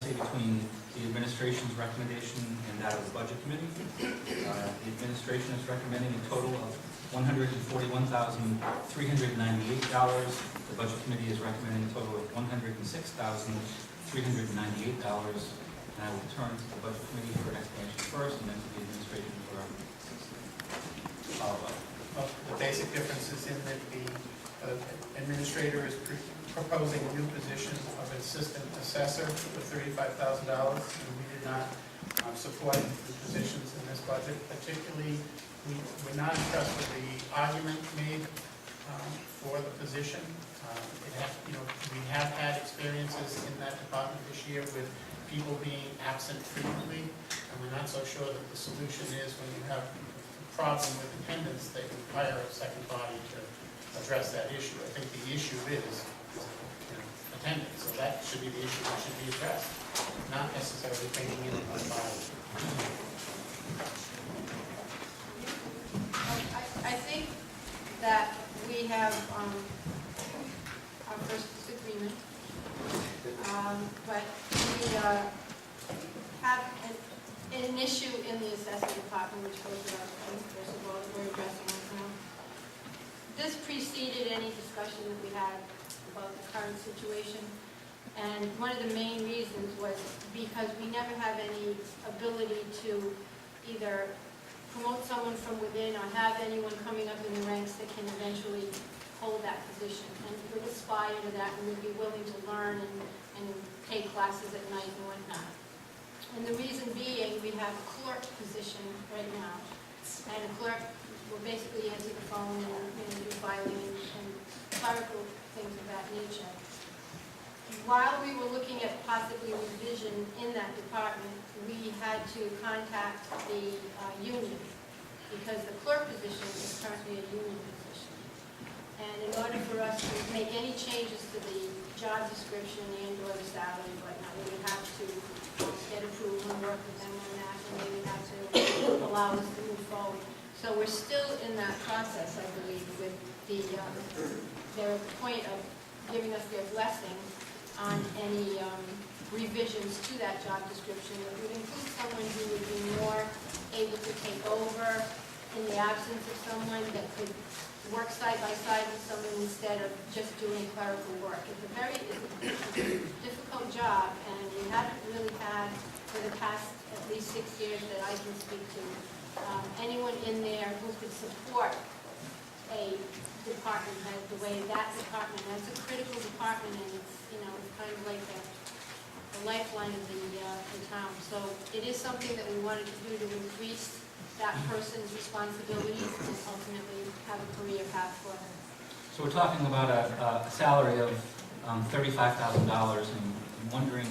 between the administration's recommendation and that of the budget committee. The administration is recommending a total of $141,398. The budget committee is recommending a total of $106,398. And I will turn to the budget committee for an explanation first, and then to the administration for follow-up. Well, the basic difference is in that the administrator is proposing a new position of assistant assessor for $35,000, and we did not support the positions in this budget. Particularly, we're not impressed with the argument made for the position. We have had experiences in that department this year with people being absent frequently, and we're not so sure that the solution is when you have a problem with attendance, they can hire a second body to address that issue. I think the issue is attendance, so that should be the issue that should be addressed, not necessarily bringing in another body. I think that we have our first disagreement, but we have an issue in the assessment department which goes without saying, first of all, that we're addressing right now. This preceded any discussion that we had about the current situation, and one of the main reasons was because we never have any ability to either promote someone from within or have anyone coming up in the ranks that can eventually hold that position. And we would aspire to that, and we'd be willing to learn and take classes at night and whatnot. And the reason being, we have a clerk position right now, and a clerk will basically answer the phone and do filing and clerical things of that nature. While we were looking at possibly revision in that department, we had to contact the union, because the clerk position is currently a union position. And in order for us to make any changes to the job description and or the salary and whatnot, we would have to get approval and work with them on that, and they would have to allow us to move forward. So we're still in that process, I believe, with their point of giving us their blessing on any revisions to that job description that would include someone who would be more able to take over in the absence of someone, that could work side by side with someone instead of just doing clerical work. It's a very difficult job, and we haven't really had, for the past at least 6 years that I can speak to, anyone in there who could support a department head the way that department, that's a critical department, and it's, it's kind of like the lifeline of the town. So it is something that we wanted to do to increase that person's responsibilities and ultimately have a career path for them. So we're talking about a salary of $35,000, and I'm wondering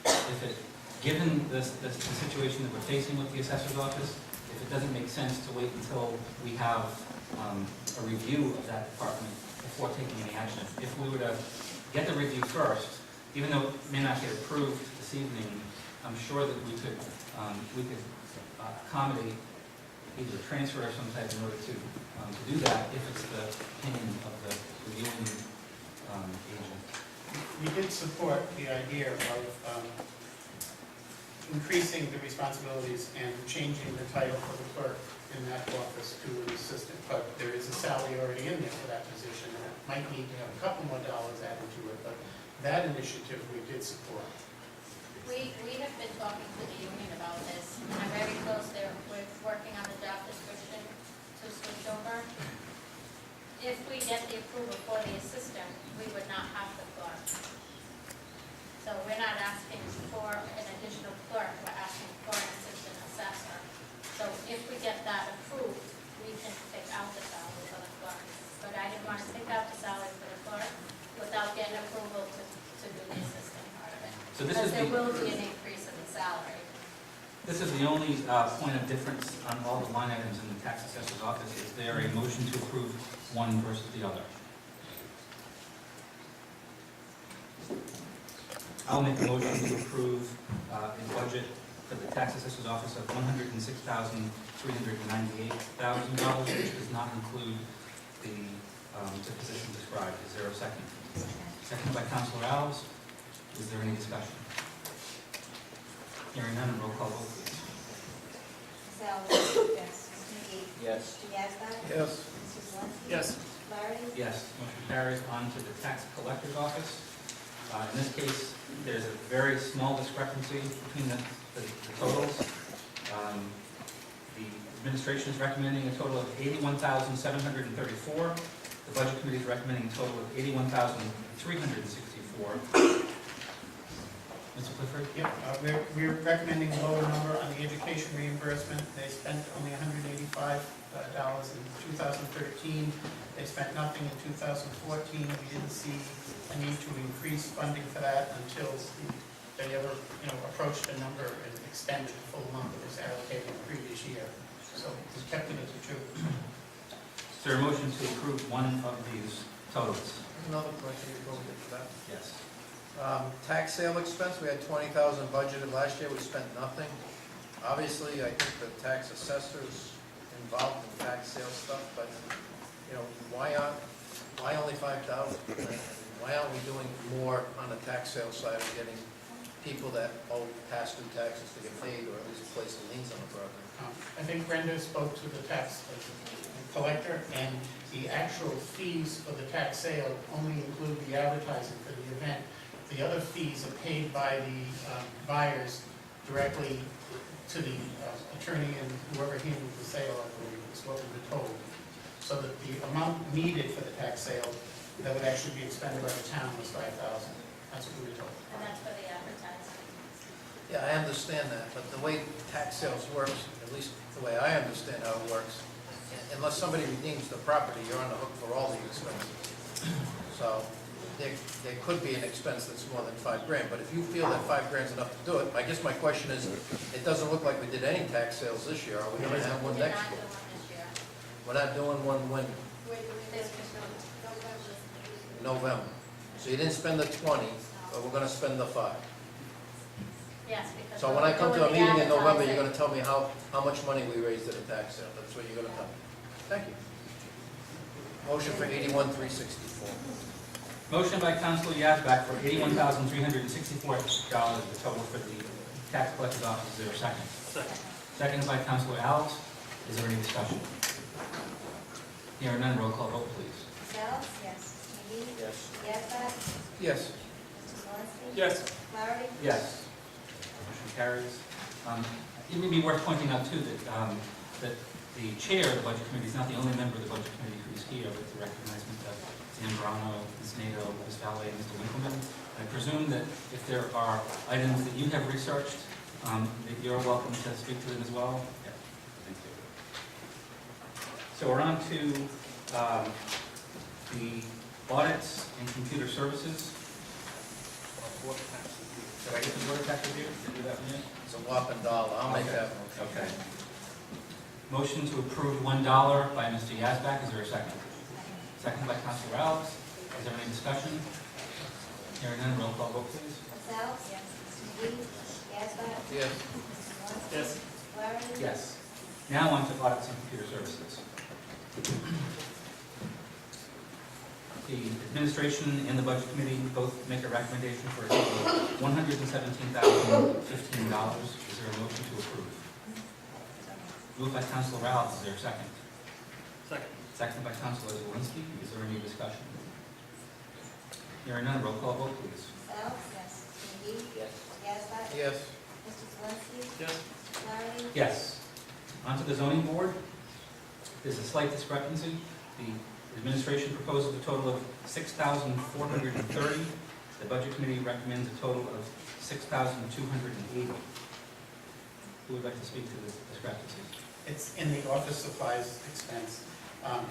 if it, given the situation that we're facing with the assessor's office, if it doesn't make sense to wait until we have a review of that department before taking any action. If we were to get the review first, even though it may not get approved this evening, I'm sure that we could accommodate either a transfer or some type in order to do that if it's the opinion of the reviewing agent. We did support the idea of increasing the responsibilities and changing the title for the clerk in that office to an assistant, but there is a salary already in there for that position, and it might need to have a couple more dollars added to it, but that initiative we did support. We have been talking to the union about this, and I'm very close there with working on the job description to switch over. If we get the approval for the assistant, we would not have the clerk. So we're not asking for an additional clerk, we're asking for an assistant assessor. So if we get that approved, we can take out the salary for the clerk. But I didn't want to take out the salary for the clerk without getting approval to do the assistant part of it. So this Because is there will be an increase in the salary. This is the only point of difference on all the line items in the tax assessor's office. Is there a motion to approve one versus the other? I'll make a motion to approve a budget for the tax assessor's office of $106,398,000, which does not include the position described. Is there a second? Second by Councilor Alves. Is there any discussion? Hearing none, roll call vote, please. Ms. Alves? Yes. Mr. McGee? Yes. Mr. Yazdi? Yes. Mr. Zelinski? Yes. Flaherty? Yes, motion carries on to the tax collector's office. In this case, there's a very small discrepancy between the totals. The administration is recommending a total of $81,734. The budget committee is recommending a total of $81,364. Mr. Clifford? Yep, we're recommending a lower number on the education reimbursement. They spent only $185 in 2013. They spent nothing in 2014. We didn't see a need to increase funding for that until they ever, approached a number and expended the full amount that was allocated the previous year. So we kept it as a two. Is there a motion to approve one of these totals? Another question before we get to that. Yes. Tax sale expense, we had 20,000 budgeted last year, we spent nothing. Obviously, I think the tax assessor's involved in tax sale stuff, but, why only 5,000? Why aren't we doing more on the tax sale side of getting people that owe past due taxes to get paid, or at least place the liens on the property? I think Brenda spoke to the tax collector, and the actual fees for the tax sale only include the advertising for the event. The other fees are paid by the buyers directly to the attorney and whoever handles the sale, I believe, is what we were told. So that the amount needed for the tax sale that would actually be expended by the town was $5,000. That's what we were told. And that's for the advertising. Yeah, I understand that, but the way tax sales works, at least the way I understand how it works, unless somebody redeems the property, you're on the hook for all the expenses. So there could be an expense that's more than $5,000, but if you feel that $5,000 is enough to do it, I guess my question is, it doesn't look like we did any tax sales this year. Are we going to have one We're next not year? doing one this year. We're not doing one when? This was November. So you didn't spend the 20, but we're going to spend the 5. Yes, because. So when I come to a we're doing the meeting in November, you're advertising. going to tell me how much money we raised at a tax sale. That's what you're going to tell me. Thank you. Motion for 81,364. Motion by Councilor Yazbek for $81,364, the total for the tax collector's office. Is there a second? Second. Seconded by Councilor Alves. Is there any discussion? Hearing none, roll call vote, please. Ms. Alves? Yes. Mr. McGee? Yes. Yazdi? Yes. Mr. Zelinski? Yes. Flaherty? Yes. Motion carries. It may be worth pointing out, too, that the chair of the Budget Committee is not the only member of the Budget Committee who's here with the recognition of Zambrano, Ms. Nato, Ms. Valle, and Mr. Winkleman. I presume that if there are items that you have researched, that you're welcome to speak to them as well. Yeah, thank you. So we're on to the audits and computer services. Did I get the board of tax review? Did you do that one yet? It's a whopping dollar. I'll make Okay. that motion. Okay. Motion to approve $1 by Mr. Yazbek. Is there a second? Second by Councilor Alves. Is there any discussion? Hearing none, roll call vote, please. Ms. Alves? Yes. Mr. McGee? Yazdi? Yes. Mr. Zelinski? Yes. Flaherty? Yes. Now on to audits and computer services. The administration and the budget committee both make a recommendation for a total of $117,015. Is there a motion to approve? Moved by Councilor Alves. Is there a second? Second. Second by Councilor Zelinski. Is there any discussion? Hearing none, roll call vote, please. Ms. Alves? Yes. Mr. McGee? Yes. Yazdi? Yes. Mr. Zelinski? Yes. Flaherty? Yes. On to the zoning board. There's a slight discrepancy. The administration proposes a total of $6,430. The budget committee recommends a total of $6,280. Who would like to speak to this discrepancy? It's in the office supplies expense.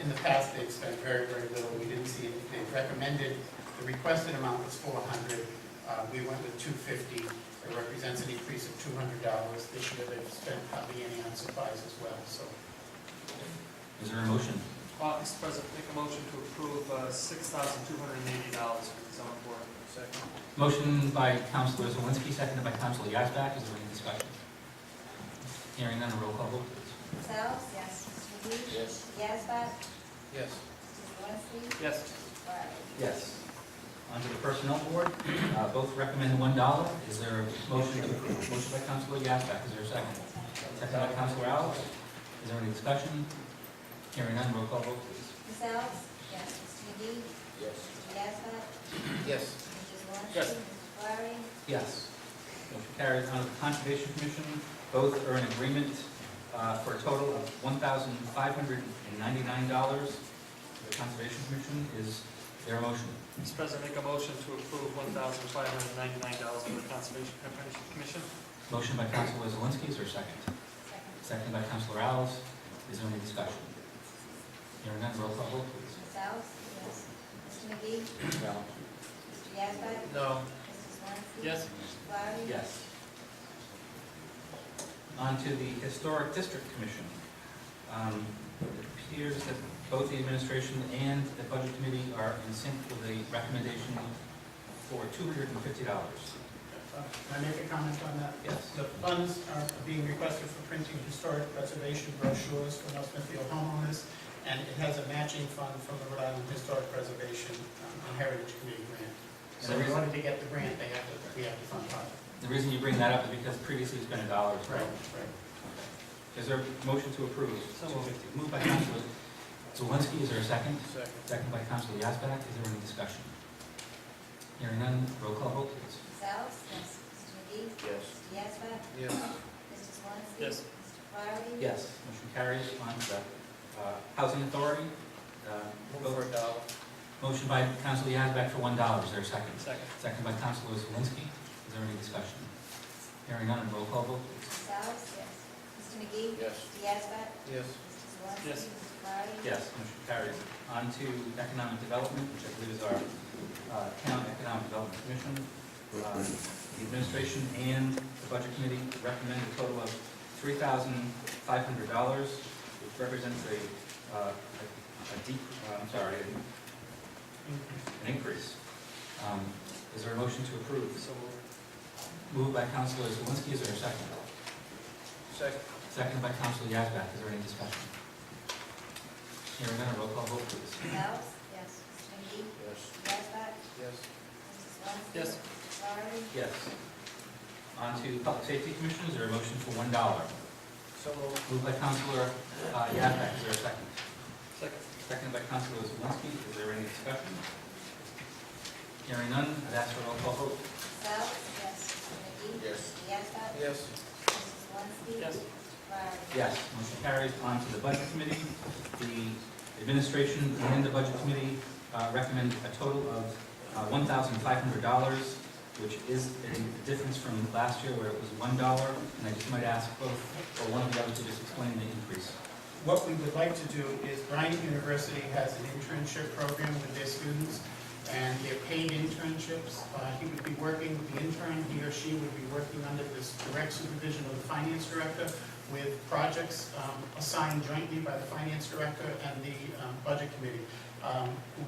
In the past, they spent very, very little. We didn't see anything. They recommended, the requested amount was $400. We went with $250. It represents an increase of $200. This year, they've spent hardly any on supplies as well, so. Is there a motion? Mr. President, make a motion to approve $6,280 for the zoning board. Second. Motion by Councilor Zelinski, seconded by Councilor Yazbek. Is there any discussion? Hearing none, a roll call vote, please. Ms. Alves? Yes. Mr. McGee? Yes. Yazdi? Yes. Mr. Zelinski? Yes. Flaherty? Yes. Onto the Personnel Board, both recommend $1. Is there a motion to approve? Motion by Councilor Yazbek, is there a second? Second by Councilor Alves. Is there any discussion? Hearing none, roll call vote, please. Ms. Alves? Yes. Mr. McGee? Yes. Mr. Yazbek? Yes. Mrs. Zalinski? Yes. Mr. Flowery? Yes. Motion carries. On to the Conservation Commission, both are in agreement for a total of $1,599. The Conservation Commission, is there a motion? Mr. President, make a motion to approve $1,599 for the Conservation Commission. Motion by Councilor Zalinski, is there a second? Second. Second by Councilor Alves. Is there any discussion? Hearing none, roll call vote, please. Ms. Alves? Yes. Mr. McGee? No. Mr. Yazbek? No. Mrs. Zalinski? Yes. Mr. Flowery? Yes. On to the Historic District Commission. It appears that both the administration and the Budget Committee are in sync with a recommendation for $250. Can I make a comment on that? Yes. The funds are being requested for printing historic preservation brochures for North Smithfield homeowners, and it has a matching fund from the Rhode Island Historic Preservation and Heritage Committee grant. So in order to get the grant, we have to fund part of it. The reason you bring that up is because previously it's been $1. Right. Is there a motion to approve? So moved. Moved by Councilor Zalinski, is there a second? Second. Second by Councilor Yazbek, is there any discussion? Hearing none, roll call vote, please. Ms. Alves? Yes. Mr. McGee? Yes. Mr. Yazbek? Yes. Mrs. Zalinski? Yes. Mr. Flowery? Yes, motion carries. On to the Housing Authority. Move for $1. Motion by Councilor Yazbek for $1, is there a second? Second. Second by Councilor Zalinski, is there any discussion? Hearing none, roll call vote, please. Ms. Alves? Yes. Mr. McGee? Yes. Mr. Yazbek? Yes. Mrs. Zalinski? Yes. Mr. Flowery? Yes, motion carries. On to Economic Development, which I believe is our Town Economic Development Commission. The administration and the Budget Committee recommend a total of $3,500, which represents an increase. Is there a motion to approve? So moved. Moved by Councilor Zalinski, is there a second? Second. Second by Councilor Yazbek, is there any discussion? Hearing none, roll call vote, please. Ms. Alves? Yes. Mr. McGee? Yes. Mr. Yazbek? Yes. Mrs. Zalinski? Yes. Mr. Flowery? Yes. On to Public Safety Commission, is there a motion for $1? So moved. Moved by Councilor Yazbek, is there a second? Second. Second by Councilor Zalinski, is there any discussion? Hearing none, I'd ask for a roll call vote. Ms. Alves? Yes. Mr. McGee? Yes. Mr. Yazbek? Yes. Mrs. Zalinski? Yes. Mr. Flowery? Yes, motion carries. On to the Budget Committee. The administration and the Budget Committee recommend a total of $1,500, which is a difference from last year where it was $1. And I just might ask both, or one of the others to just explain the increase. What we would like to do is Bryant University has an internship program with their students, and they're paid internships. He would be working, the intern, he or she would be working under this direct supervision of the finance director with projects assigned jointly by the finance director and the budget committee.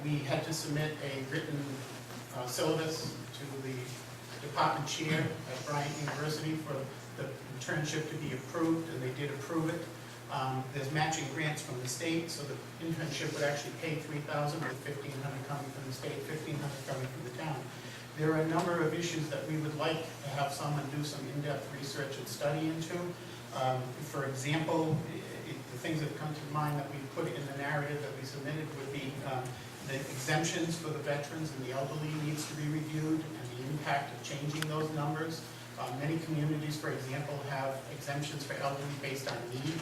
We had to submit a written syllabus to the department chair at Bryant University for the internship to be approved, and they did approve it. There's matching grants from the state, so the internship would actually pay $3,000 with $1,500 coming from the state, $1,500 coming from the town. There are a number of issues that we would like to have someone do some in-depth research and study into. For example, the things that come to mind that we put in the narrative that we submitted would be the exemptions for the veterans and the elderly needs to be reviewed, and the impact of changing those numbers. Many communities, for example, have exemptions for elderly based on need.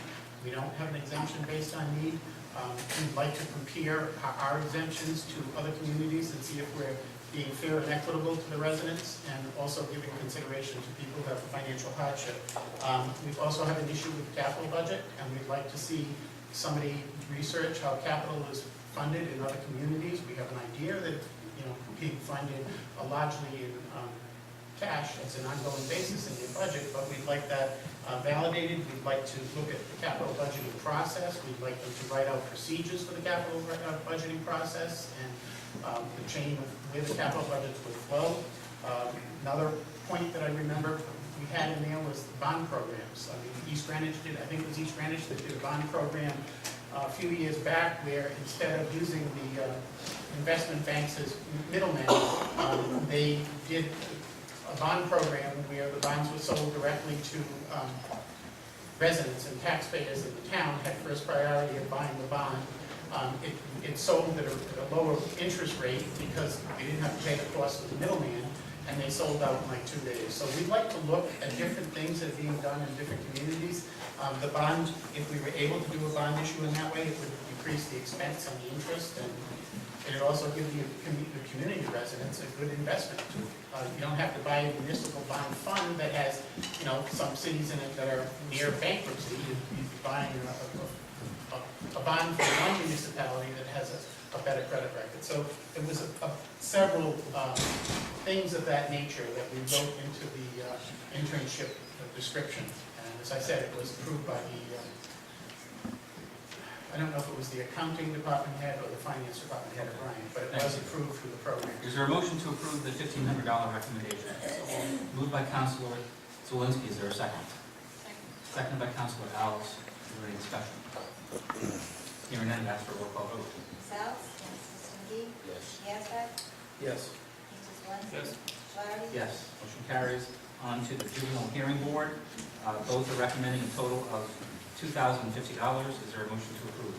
We don't have an exemption based on need. We'd like to compare our exemptions to other communities and see if we're being fair and equitable to the residents, and also giving consideration to people who have financial hardship. We also have an issue with the capital budget, and we'd like to see somebody research how capital is funded in other communities. We have an idea that, being funded largely in cash as an ongoing basis in your budget, but we'd like that validated. We'd like to look at the capital budgeting process. We'd like them to write out procedures for the capital budgeting process and the chain of where the capital budgets would flow. Another point that I remember we had in there was the bond programs. I mean, East Greenwich did, I think it was East Greenwich that did a bond program a few years back where instead of using the investment banks as middlemen, they did a bond program where the bonds were sold directly to residents and taxpayers in the town, had first priority of buying the bond. It sold at a lower interest rate because we didn't have to pay the cost of the middleman, and they sold out in like 2 days. So we'd like to look at different things that are being done in different communities. The bond, if we were able to do a bond issue in that way, it would decrease the expense and the interest, and it would also give the community residents a good investment. You don't have to buy a municipal bond fund that has, you know, some cities in it that are near bankruptcy. You're buying a bond for one municipality that has a better credit record. So it was several things of that nature that we wrote into the internship description. And as I said, it was approved by the, I don't know if it was the accounting department head or the finance department head of Ryan, but it was approved through the program. Is there a motion to approve the $1,500 recommendation? Moved by Councilor Zawinski, is there a second? Seconded by Councilor Alves. Is there any discussion? Hearing none, ask for a roll call vote. Ms. Alves? Yes. Mr. McGee? Yes. Mr. Gasper? Yes. Mr. Zalinski? Yes. Mr. Flaherty? Yes, motion carries. On to the Juvenile Hearing Board. Both are recommending a total of $2,050. Is there a motion to approve?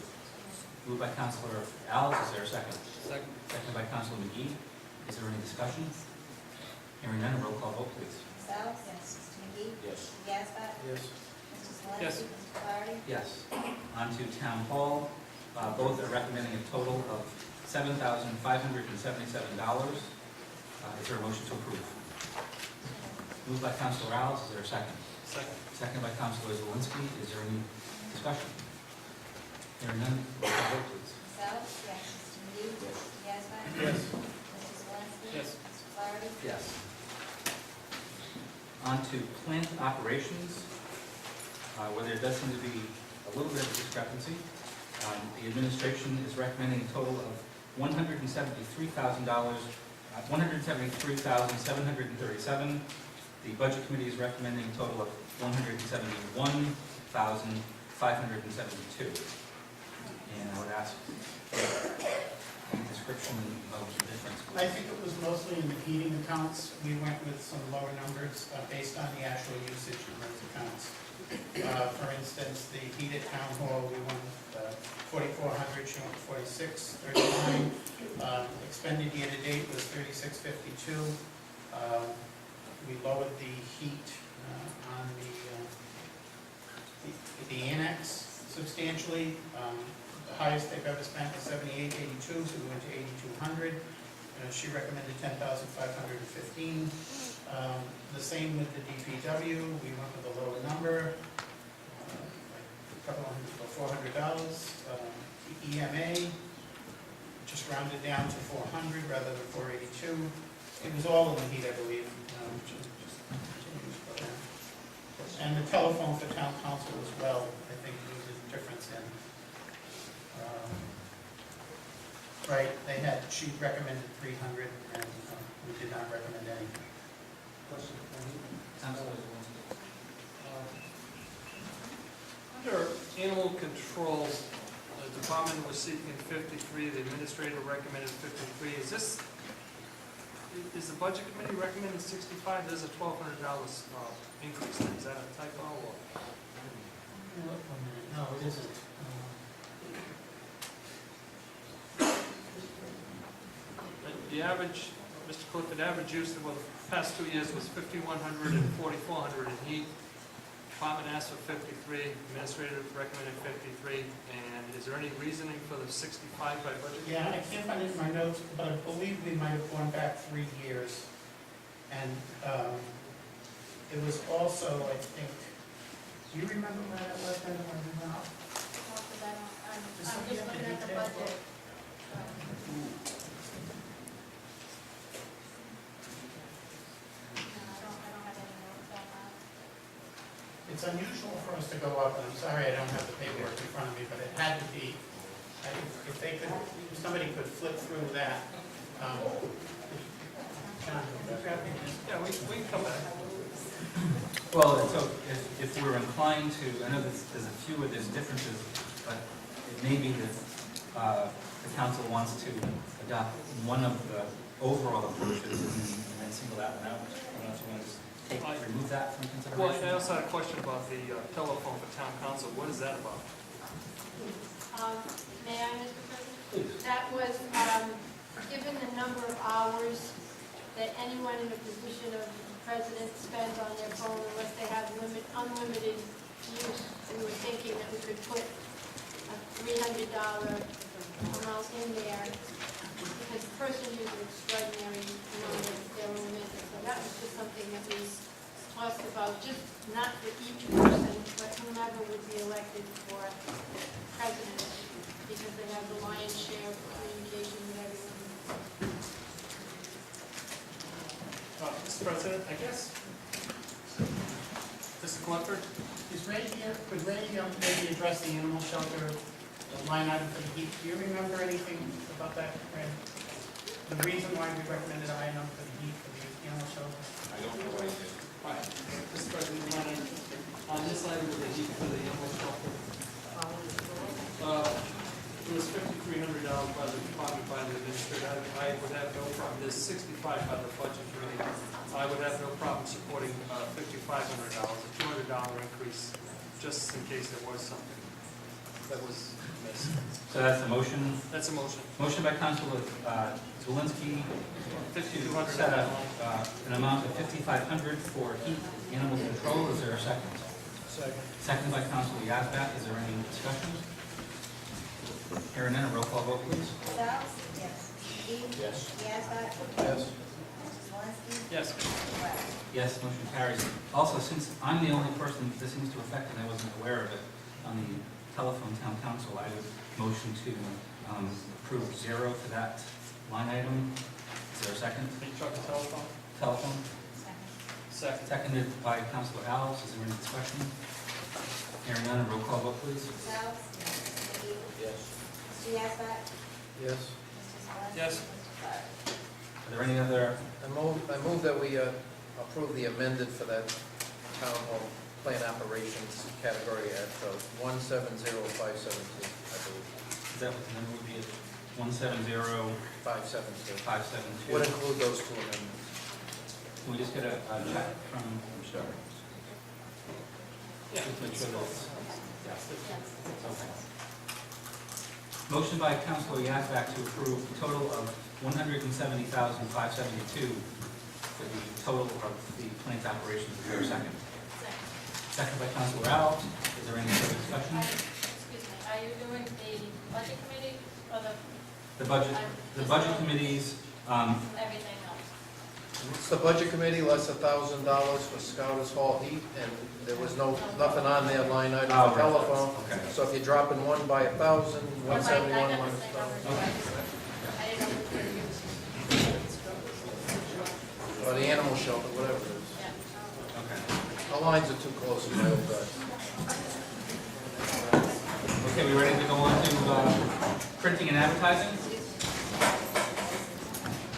Moved by Councilor Alves, is there a second? Second. Seconded by Councilor McGee. Is there any discussion? Hearing none, a roll call vote, please. Ms. Alves? Yes. Mr. McGee? Yes. Mr. Gasper? Yes. Mr. Zalinski? Yes. Mr. Flaherty? Yes. On to Town Hall. Both are recommending a total of $7,577. Is there a motion to approve? Moved by Councilor Alves, is there a second? Second. Seconded by Councilor Zawinski. Is there any discussion? Hearing none, roll call vote, please. Ms. Alves? Yes. Mr. McGee? Yes. Mr. Gasper? Yes. Mr. Zalinski? Yes. Mr. Flaherty? Yes. On to plant operations, where there does seem to be a little bit of discrepancy. The administration is recommending a total of $173,737. The budget committee is recommending a total of $171,572. And I would ask a description of the difference. I think it was mostly in the heating accounts. We went with some lower numbers based on the actual usage in those accounts. For instance, the heat at Town Hall, we went with 4,400, she went 4639. Expended year to date was 3652. We lowered the heat on the annex substantially. The highest they've ever spent was 7882, so we went to 8200. She recommended 10,515. The same with the DPW. We went with a lower number, a couple $400. The EMA just rounded down to 400 rather than 482. It was all in the heat, I believe. And the telephone for town council as well, I think there was a difference in. Right, she recommended 300, and we did not recommend any. Councilor Zawinski. Under animal control, the department was seeking 53, the administrator recommended 53. Is the budget committee recommending 65? There's a $1,200 increase. Is that a typo or? No, it isn't. The average, Mr. Clerk, the average use over the past 2 years was 5,100 and 4,400 in heat. Department asked for 53, administrator recommended 53, and is there any reasoning for the 65 by budget? Yeah, I can't find it in my notes, but I believe we might have gone back 3 years. And it was also, I think, do you remember where that was, when we went out? I'm just looking at the budget. I don't have any notes on that. It's unusual for us to go up, and I'm sorry I don't have the paperwork in front of me, but it had to be, if they could, if somebody could flip through that. John, could you grab me this? Yeah, we can come back. Well, so if we're inclined to, I know there's a few of these differences, but it may be that the council wants to adopt one of the overall approaches and then single that one out. I don't know if you want to just remove that from Well, consideration. I also had a question about the telephone for town council. What is that about? May I, Mr. President? Please. That was, given the number of hours that anyone in a position of president spends on their phone unless they have unlimited use, we were thinking that we could put a $300 amount in there because the person uses an extraordinary amount of their own business. So that was just something that we talked about, just not for each person, but whomever would be elected for president, because they have the lion's share of communication with everyone. Mr. President, I guess. Mr. Clifford? Is Ray here? Could Ray maybe address the animal shelter line item for the heat? Do you remember anything about that, Ray? The reason why we recommended an item for the heat for the animal shelter? I don't know what it is. All right. Mr. President, you want to, on this item with the heat for the animal shelter, it was $5,300 by the department, by the administrator. I would have no problem. There's $65 by the budget committee. I would have no problem supporting $5,500, a $200 increase, just in case there was something that was missed. So that's the motion. That's a motion. Motion by Councilor Zelinski to $5,200. set an amount of $5,500 for heat animal control. Is there a second? Second. Second by Councilor Yazbek. Is there any discussion? Hearing none, a roll call vote, please. South? Yes. Dean? Yes. Yazbek? Yes. Mrs. Zelinski? Yes. Mr. West? Yes, motion carries. Also, since I'm the only person this seems to affect and I wasn't aware of it, on the telephone town council, I would motion to approve 0 for that line item. Is there a second? Can you check the telephone? Telephone, Second. seconded by Councilor Alves. Is there any discussion? Hearing none, a roll call vote, please. South? Yes. Dean? Yes. Mr. Yazbek? Yes. Mrs. Zelinski? Yes. Mr. Clark? Are there any other, I move that we approve the amended for that town hall plan operations category at 170517, I believe. is that what the number would be? 170572. 572. Would include those two amendments. Can we just get a check from, I'm sorry. Yeah. just make sure that it's, yeah. Okay. Motion by Councilor Yazbek to approve a total of $170,572 for the total of the plant operations. Is there a second? Second by Councilor Alves. Is there any further discussion? Excuse me, are you doing the budget committee or The budget committees, everything else? It's the budget committee, less $1,000 for Scouters Hall heat, and there was nothing on their line item Oh, for right. telephone. Okay. So if you're dropping one by 1,000, I 171 got the minus same 1,000. numbers, I didn't know which one you used. Or the animal shelter, whatever it is. Yeah. okay. The lines are too close in my old guys. Okay, we ready to go on to printing and advertising?